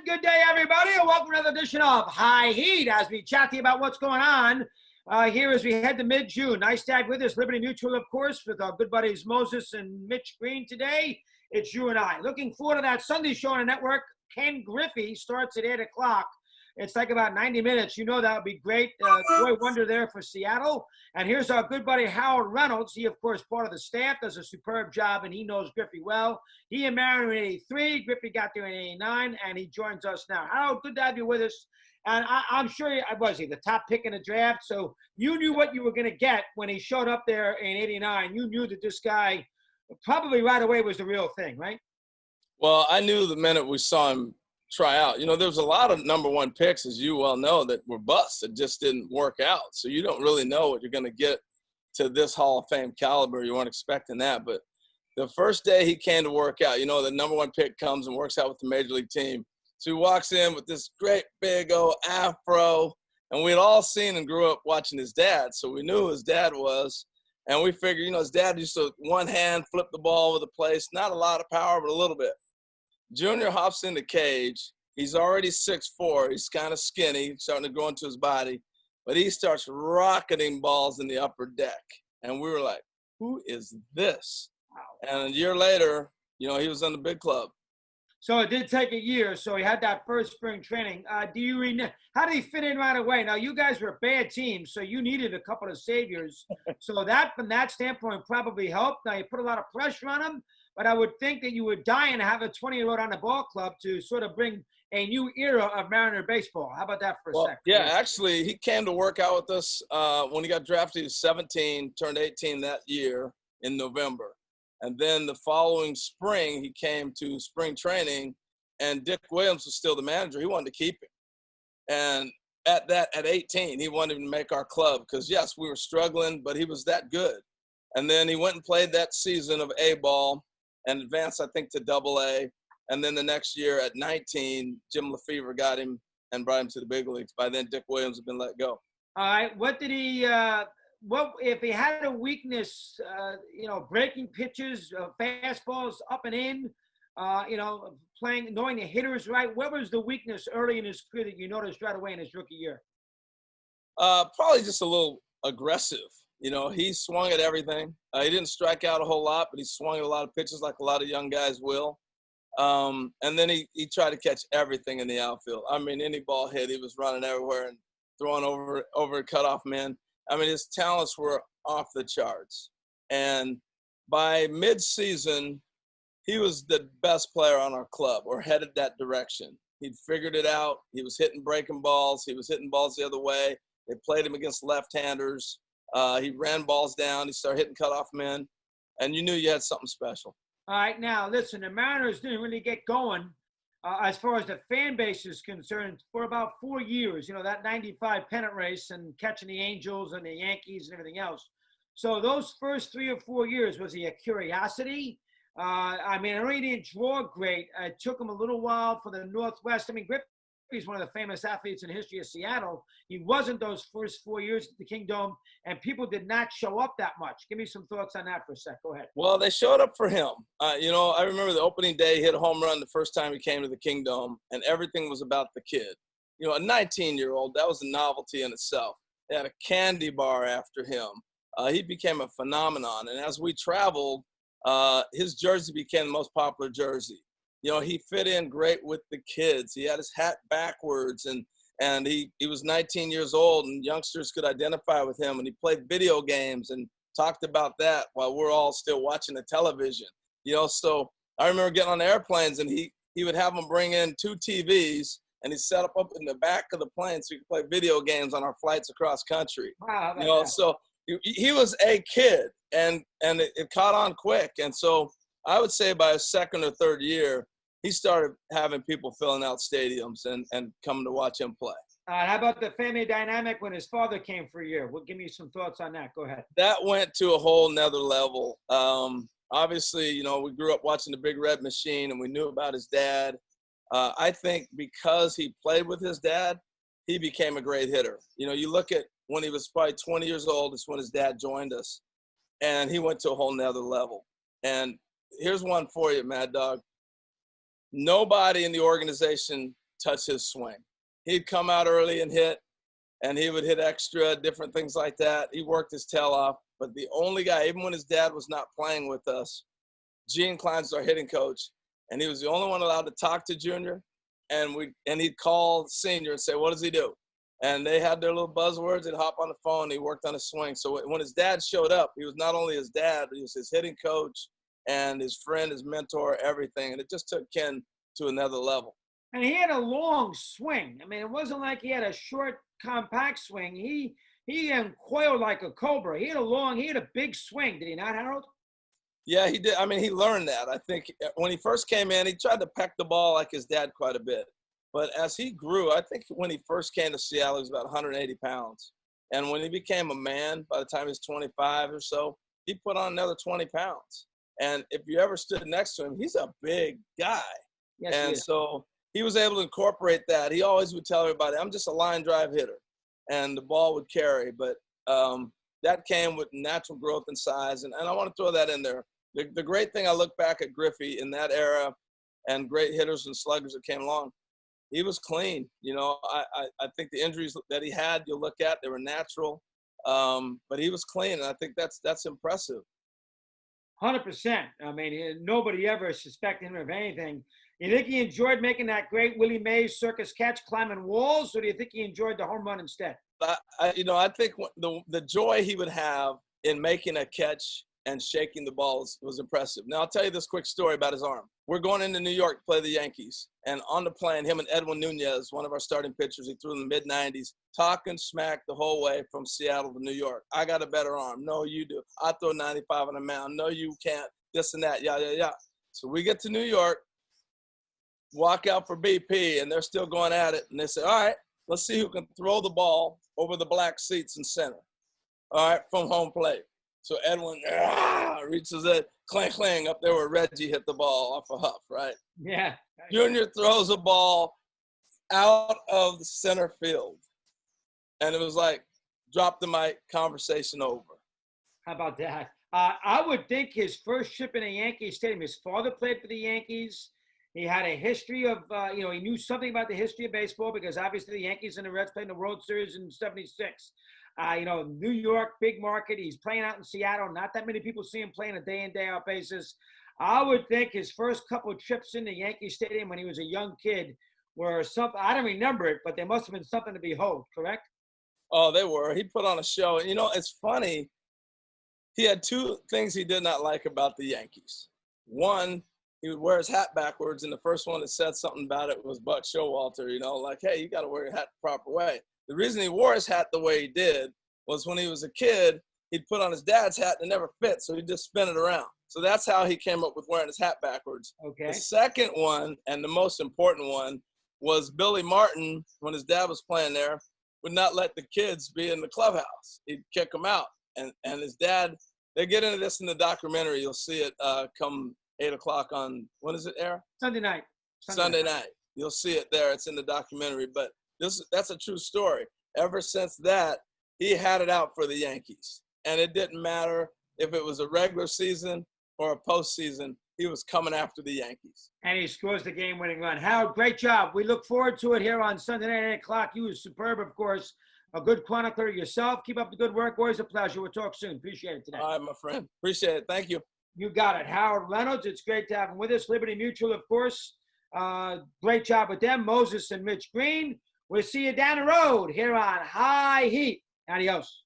good day, everybody, and welcome to another edition of High Heat as we chat to you about what's going on here as we head to mid-June. Nice to have with us Liberty Mutual, of course, with our good buddies Moses and Mitch Green today. It's you and I. Looking forward to that Sunday show on the network. Ken Griffey starts at 8 o'clock. It's like about 90 minutes. You know that would be great. Boy wonder there for Seattle. And here's our good buddy Howard Reynolds. He, of course, part of the staff, does a superb job, and he knows Griffey well. He and Marion in 83. Griffey got there in 89, and he joins us now. Howard, good to have you with us. And I'm sure he was the top pick in the draft. So you knew what you were going to get when he showed up there in 89. You knew that this guy probably right away was the real thing, right? Well, I knew the minute we saw him try out. You know, there was a lot of number one picks, as you well know, that were busts. It just didn't work out. So you don't really know what you're going to get to this Hall of Fame caliber. You weren't expecting that. But the first day he came to work out, you know, the number one pick comes and works out with the major league team. So he walks in with this great big old afro. And we had all seen and grew up watching his dad. So we knew who his dad was. And we figured, you know, his dad used to one hand flip the ball over the place. Not a lot of power, but a little bit. Junior hops in the cage. He's already 6'4". He's kind of skinny, starting to grow into his body. But he starts rocketing balls in the upper deck. And we were like, who is this? Wow. And a year later, you know, he was on the big club. So it did take a year. So he had that first spring training. How did he fit in right away? Now, you guys were a bad team, so you needed a couple of saviors. So that, from that standpoint, probably helped. Now, you put a lot of pressure on him. But I would think that you would die and have a 20-year-old on the ball club to sort of bring a new era of Mariner baseball. How about that for a second? Yeah, actually, he came to work out with us when he got drafted. He was 17, turned 18 that year in November. And then the following spring, he came to spring training, and Dick Williams was still the manager. He wanted to keep him. And at 18, he wanted to make our club because, yes, we were struggling, but he was that good. And then he went and played that season of A-ball and advanced, I think, to AA. And then the next year at 19, Jim Lefevre got him and brought him to the big leagues. By then, Dick Williams had been let go. All right. What did he what if he had a weakness, breaking pitches, fastballs up and in, playing, knowing the hitters right? What was the weakness early in his career that you noticed right away in his rookie year? Probably just a little aggressive. You know, he swung at everything. He didn't strike out a whole lot, but he swung at a lot of pitches like a lot of young guys will. And then he tried to catch everything in the outfield. I mean, any ball hit, he was running everywhere and throwing over cutoff men. I mean, his talents were off the charts. And by mid-season, he was the best player on our club or headed that direction. He'd figured it out. He was hitting breaking balls. He was hitting balls the other way. They played him against left-handers. He ran balls down. He started hitting cutoff men, and you knew you had something special. All right, now listen, the Mariners didn't really get going as far as the fan base is concerned for about 4 years. You know, that '95 pennant race and catching the Angels and the Yankees and everything else. So those first 3 or 4 years, was he a curiosity? I mean, I really didn't draw great. It took him a little while for the Northwest. I mean, Griffey's one of the famous athletes in the history of Seattle. He wasn't those first 4 years at the Kingdome, and people did not show up that much. Give me some thoughts on that for a sec. Go ahead. Well, they showed up for him. I remember the opening day, he hit a home run the first time he came to the Kingdome, and everything was about the kid. You know, a 19-year-old, that was a novelty in itself. They had a candy bar after him. He became a phenomenon, and as we traveled, his jersey became the most popular jersey. You know, he fit in great with the kids. He had his hat backwards, and he was 19 years old, and youngsters could identify with him, and he played video games and talked about that while we're all still watching the television. You know, so I remember getting on airplanes, and he would have them bring in 2 TVs, and he set up in the back of the plane so you could play video games on our flights across country. Wow, you know, so he was a kid, and it caught on quick. And so I would say by his second or third year, he started having people filling out stadiums and coming to watch him play. How about the family dynamic when his father came for a year? Well, give me some thoughts on that. Go ahead. That went to a whole nother level. Obviously, you know, we grew up watching the Big Red Machine, and we knew about his dad. I think because he played with his dad, he became a great hitter. You know, you look at when he was probably 20 years old, it's when his dad joined us, and he went to a whole nother level. And here's one for you, Mad Dog. Nobody in the organization touch his swing. He'd come out early and hit, and he would hit extra, different things like that. He worked his tail off. But the only guy, even when his dad was not playing with us, Gene Klein's our hitting coach, and he was the only one allowed to talk to Junior, and he'd call Senior and say, what does he do? And they had their little buzzwords. He'd hop on the phone. He worked on his swing. So when his dad showed up, he was not only his dad, but he was his hitting coach and his friend, his mentor, everything. And it just took Ken to another level. And he had a long swing. I mean, it wasn't like he had a short, compact swing. He coiled like a cobra. He had a big swing. Did he not, Harold? Yeah, he did. I mean, he learned that. I think when he first came in, he tried to peck the ball like his dad quite a bit. But as he grew, I think when he first came to Seattle, he was about 180 pounds. And when he became a man, by the time he was 25 or so, he put on another 20 pounds. And if you ever stood next to him, he's a big guy. Yes, and so he was able to incorporate that. He always would tell everybody, I'm just a line drive hitter. And the ball would carry. But that came with natural growth and size. And I want to throw that in there. The great thing, I look back at Griffey in that era and great hitters and sluggers that came along, he was clean. You know, I think the injuries that he had, you'll look at, they were natural. But he was clean, and I think that's impressive. 100%. I mean, nobody ever suspected him of anything. You think he enjoyed making that great Willie Mays circus catch climbing walls, or do you think he enjoyed the home run instead? I think the joy he would have in making a catch and shaking the ball was impressive. Now, I'll tell you this quick story about his arm. We're going into New York to play the Yankees. And on the plane, him and Edwin Nunez, one of our starting pitchers, he threw in the mid-'90s, talking smack the whole way from Seattle to New York. I got a better arm. No, you do. I throw 95 on a mound. No, you can't. This and that. Yeah. So we get to New York, walk out for BP, and they're still going at it. And they say, all right, let's see who can throw the ball over the black seats in center. All right, from home plate. So Edwin reaches it, clang up there where Reggie hit the ball off a huff, right? Yeah. Junior throws a ball out of the center field. And it was like, drop the mic, conversation over. How about that? I would think his first trip in a Yankee Stadium, his father played for the Yankees. He had a history of, he knew something about the history of baseball because obviously the Yankees and the Reds played in the World Series in '76. New York, big market. He's playing out in Seattle. Not that many people see him playing a day in, day out basis. I would think his first couple of trips in the Yankee Stadium when he was a young kid were something. I don't remember it, but they must have been something to behold, correct? Oh, they were. He put on a show. And, it's funny. He had two things he did not like about the Yankees. One, he would wear his hat backwards, and the first one that said something about it was Buck Showalter, like, hey, you got to wear your hat the proper way. The reason he wore his hat the way he did was when he was a kid, he'd put on his dad's hat and it never fit, so he'd just spin it around. So that's how he came up with wearing his hat backwards. Okay. The second one, and the most important one, was Billy Martin, when his dad was playing there, would not let the kids be in the clubhouse. He'd kick them out. And his dad, they get into this in the documentary. You'll see it come 8 o'clock on, when does it air? Sunday night. Sunday night. You'll see it there. It's in the documentary. But that's a true story. Ever since that, he had it out for the Yankees. And it didn't matter if it was a regular season or a postseason, he was coming after the Yankees. And he scores the game-winning run. Howard, great job. We look forward to it here on Sunday night at 8 o'clock. You were superb, of course. A good chronicler yourself. Keep up the good work. Always a pleasure. We'll talk soon. Appreciate it today. All right, my friend. Appreciate it. Thank you. You got it. Howard Reynolds, it's great to have him with us. Liberty Mutual, of course. Great job with them. Moses and Mitch Green. We'll see you down the road here on High Heat. Adios.